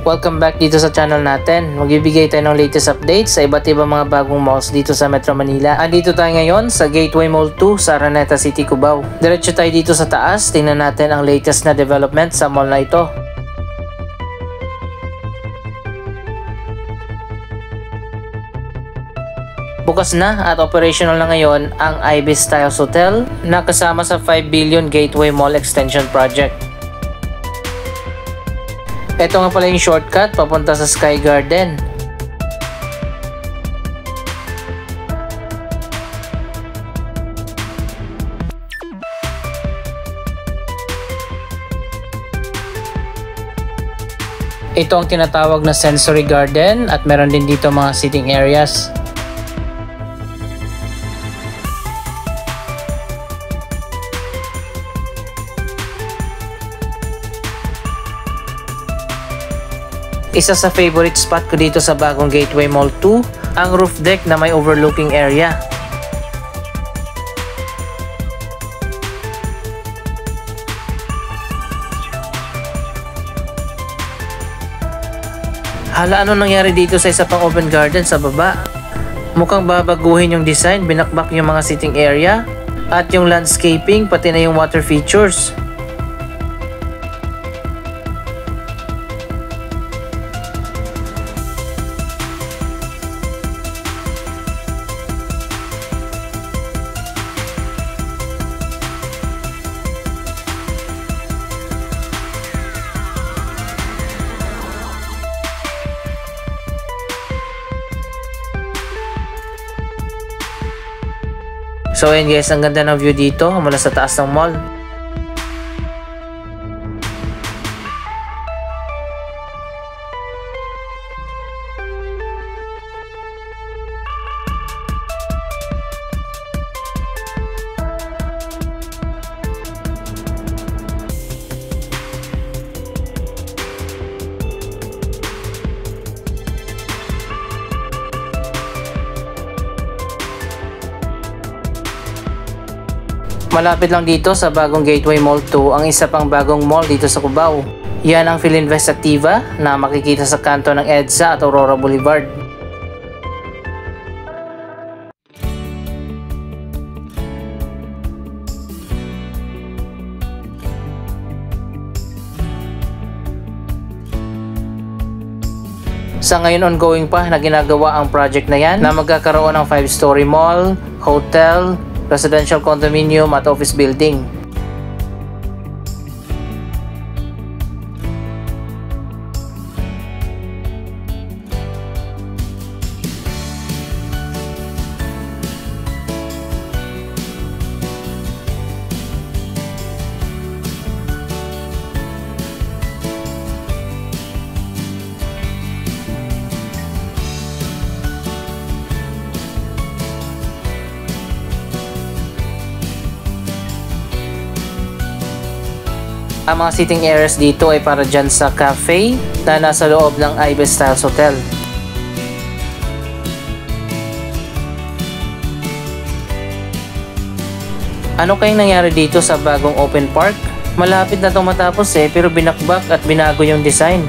Welcome back dito sa channel natin. Magbibigay tayo ng latest updates sa iba't ibang mga bagong malls dito sa Metro Manila. Andito tayo ngayon sa Gateway Mall 2 sa Araneta City, Cubao. Diretso tayo dito sa taas, tingnan natin ang latest na development sa mall na ito. Bukas na at operational na ngayon ang Ibis Styles Hotel na kasama sa 5 billion Gateway Mall Extension Project. Ito nga pala yung shortcut papunta sa Sky Garden. Ito ang tinatawag na sensory garden at meron din dito mga sitting areas. Isa sa favorite spot ko dito sa bagong Gateway Mall 2, ang roof deck na may overlooking area. Hala, ano nangyari dito sa isa pang open garden sa baba? Mukhang babaguhin yung design, binakbak yung mga sitting area, at yung landscaping, pati na yung water features. So ayun guys, ang ganda ng view dito mula sa taas ng mall. Malapit lang dito sa bagong Gateway Mall 2 ang isa pang bagong mall dito sa Cubao. Yan ang Philinvest Activa na makikita sa kanto ng EDSA at Aurora Boulevard. Sa ngayon ongoing pa na ginagawa ang project na yan na magkakaroon ng 5-story mall, hotel, residential condominium at office building. Ang mga sitting areas dito ay para dyan sa cafe na nasa loob ng Ibis Styles Hotel. Ano kayang nangyari dito sa bagong open park? Malapit na itong matapos pero binakbak at binago yung design.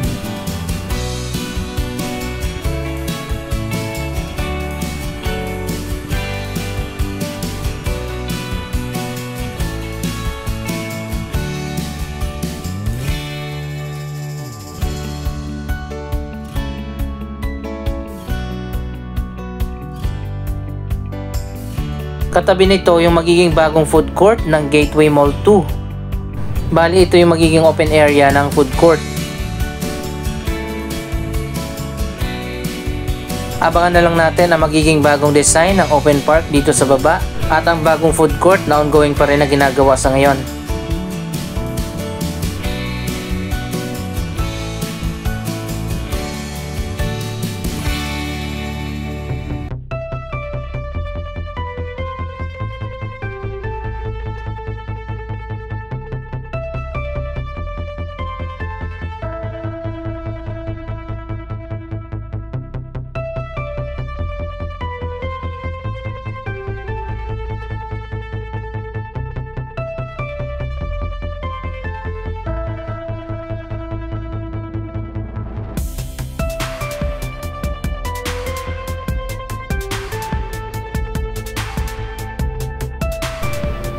Katabi nito yung magiging bagong food court ng Gateway Mall 2. Bali ito yung magiging open area ng food court. Abangan na lang natin ang magiging bagong design ng open park dito sa baba at ang bagong food court na ongoing pa rin na ginagawa sa ngayon.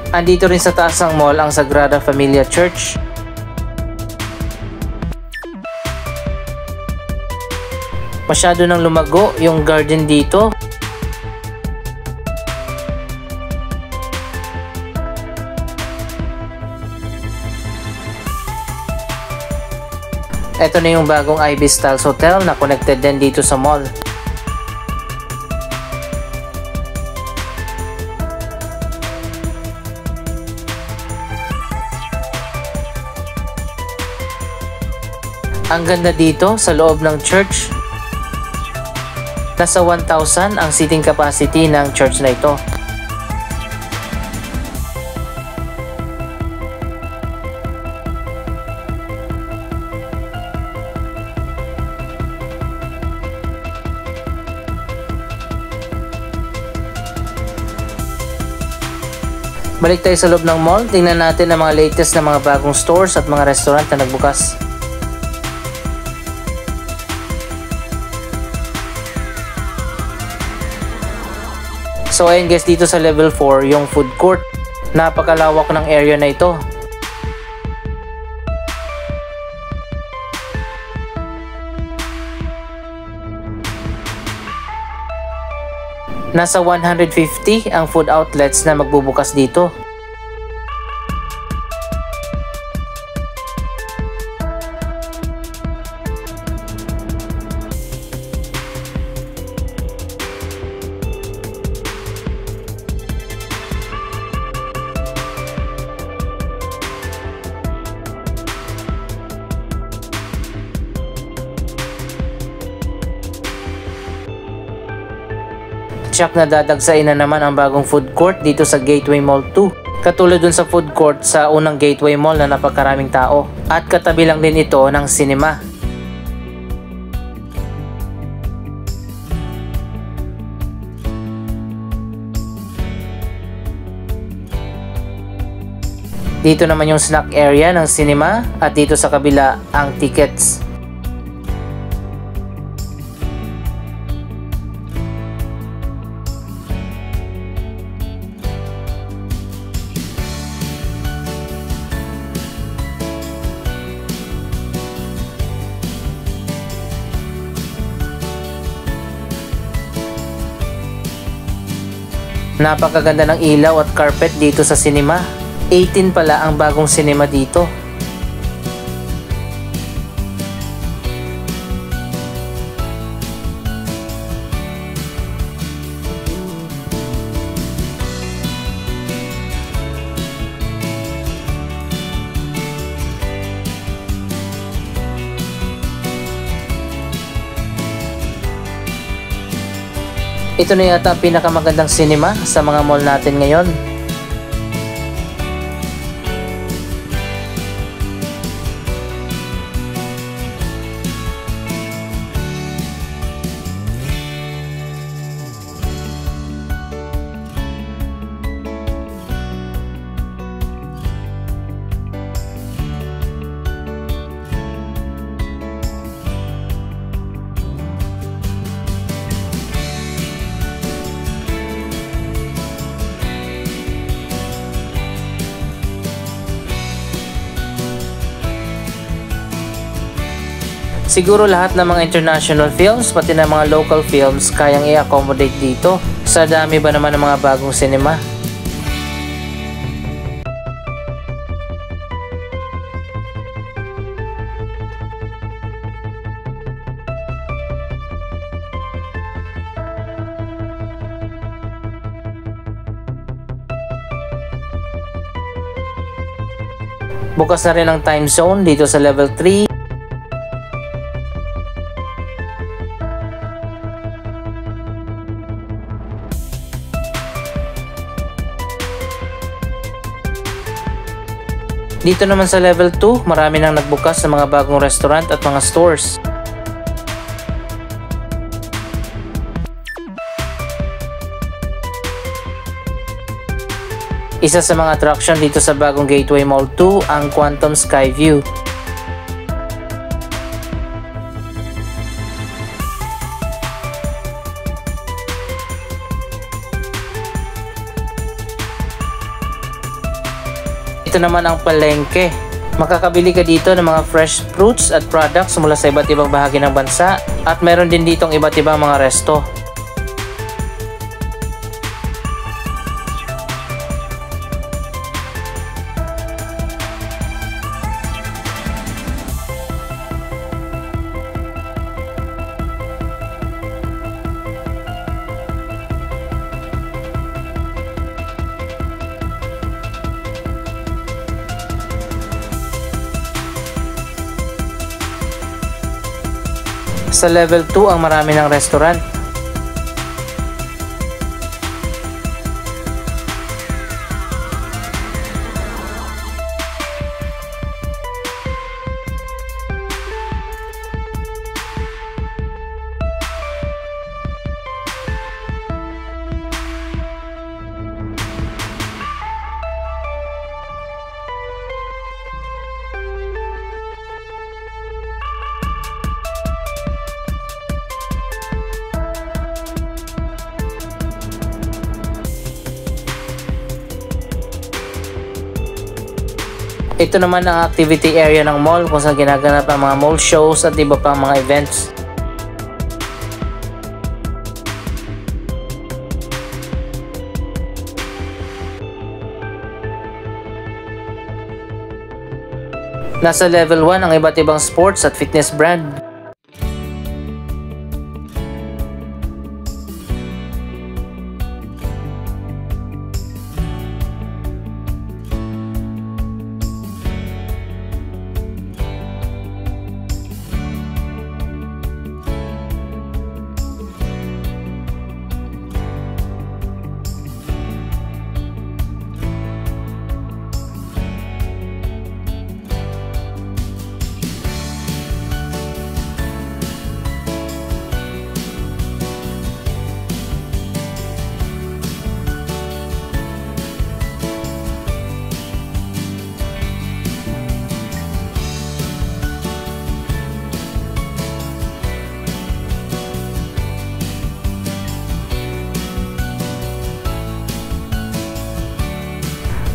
Andito rin sa taas ng mall ang Sagrada Familia Church. Masyado nang lumago yung garden dito. Ito na yung bagong Ibis Styles Hotel na connected din dito sa mall. Ang ganda dito sa loob ng church. Nasa 1,000 ang seating capacity ng church na ito. Balik tayo sa loob ng mall. Tingnan natin ang mga latest na mga bagong stores at mga restaurant na nagbukas. So ayun guys, dito sa level 4 yung food court. Napakalawak ng area na ito. Nasa 150 ang food outlets na magbubukas dito. Tsak na dadagsain na naman ang bagong food court dito sa Gateway Mall 2. Katulad dun sa food court sa unang Gateway Mall na napakaraming tao. At katabi lang din ito ng cinema. Dito naman yung snack area ng cinema at dito sa kabila ang tickets. Napakaganda ng ilaw at carpet dito sa cinema. 18 pala ang bagong cinema dito. Ito na yata ang pinakamagandang cinema sa mga mall natin ngayon. Siguro lahat ng mga international films pati na mga local films kayang i-accommodate dito. Sa dami ba naman ng mga bagong cinema? Bukas na rin ang time zone dito sa level 3. Dito naman sa level 2, marami nang nagbukas sa mga bagong restaurant at mga stores. Isa sa mga attraction dito sa bagong Gateway Mall 2 ang Quantum Sky View. Ito naman ang palengke. Makakabili ka dito ng mga fresh fruits at products mula sa iba't ibang bahagi ng bansa at meron din ditong iba't ibang mga resto. Sa level 2 ang marami ng restaurant. Ito naman ang activity area ng mall kung saan ginaganap ang mga mall shows at iba pang mga events. Nasa level 1 ang iba't ibang sports at fitness brand.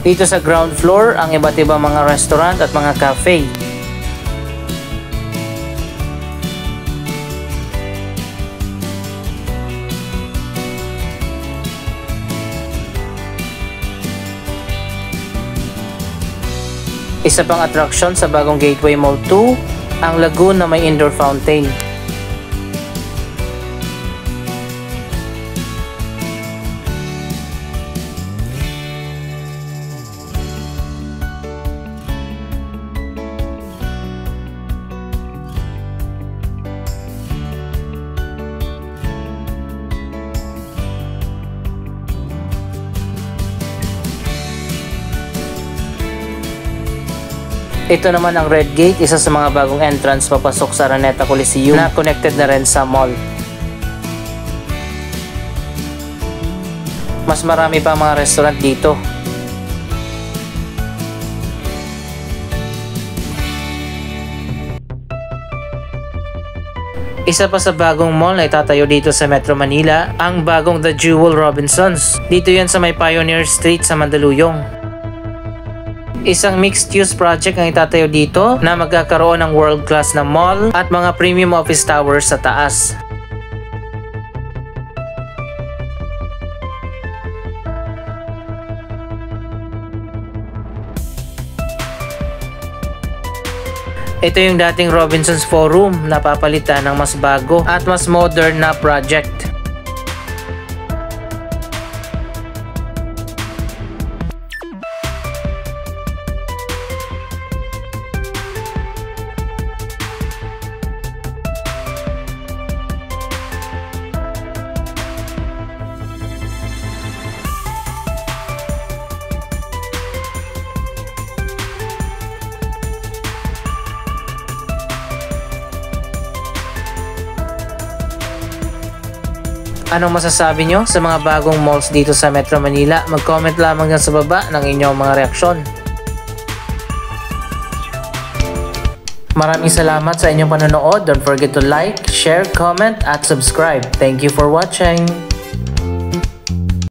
Dito sa ground floor, ang iba't ibang mga restaurant at mga cafe. Isa pang attraction sa bagong Gateway Mall 2, ang lagoon na may indoor fountain. Ito naman ang Red Gate, isa sa mga bagong entrance papasok sa Araneta Coliseum na connected na rin sa mall. Mas marami pa mga restaurant dito. Isa pa sa bagong mall na itatayo dito sa Metro Manila, ang bagong The Jewel Robinsons. Dito yan sa may Pioneer Street sa Mandaluyong. Isang mixed-use project ang itatayo dito na magkakaroon ng world-class na mall at mga premium office towers sa taas. Ito yung dating Robinsons Forum na papalitan ng mas bago at mas modern na project. Anong masasabi nyo sa mga bagong malls dito sa Metro Manila? Mag-comment lamang dyan sa baba ng inyong mga reaksyon. Maraming salamat sa inyong panonood. Don't forget to like, share, comment, at subscribe. Thank you for watching!